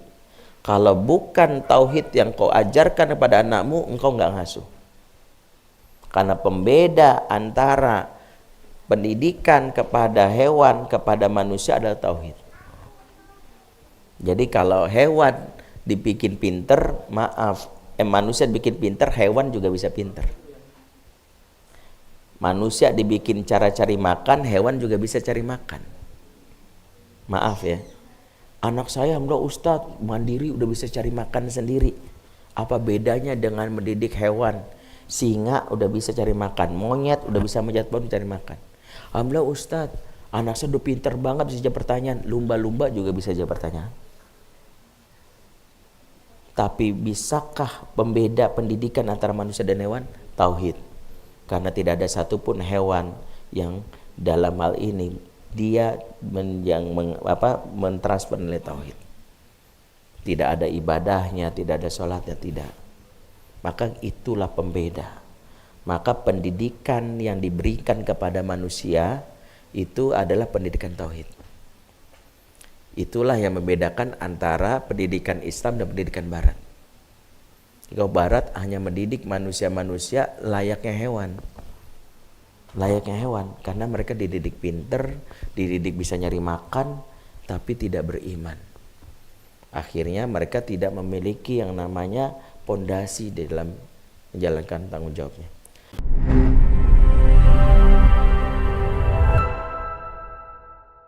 Kalau bukan tauhid yang kau ajarkan kepada anakmu, engkau nggak ngasuh. Karena pembeda antara pendidikan kepada hewan kepada manusia adalah tauhid. Jadi kalau hewan dibikin pinter, manusia dibikin pinter, hewan juga bisa pinter. Manusia dibikin cara cari makan, hewan juga bisa cari makan. Maaf ya, anak saya alhamdulillah Ustadz mandiri udah bisa cari makan sendiri. Apa bedanya dengan mendidik hewan? Singa udah bisa cari makan, monyet udah bisa manjat pohon cari makan. Alhamdulillah Ustadz, anak saya udah pinter banget bisa jawab pertanyaan. Lumba-lumba juga bisa jawab pertanyaan. Tapi bisakah pembeda pendidikan antara manusia dan hewan? Tauhid. Karena tidak ada satupun hewan yang dalam hal ini dia mentransfer nilai tauhid. Tidak ada ibadahnya, tidak ada sholatnya, tidak. Maka itulah pembeda. Maka pendidikan yang diberikan kepada manusia itu adalah pendidikan tauhid. Itulah yang membedakan antara pendidikan Islam dan pendidikan Barat. Kalau Barat hanya mendidik manusia-manusia layaknya hewan. Layaknya hewan, karena mereka dididik pinter, dididik bisa nyari makan, tapi tidak beriman. Akhirnya mereka tidak memiliki yang namanya pondasi di dalam menjalankan tanggung jawabnya.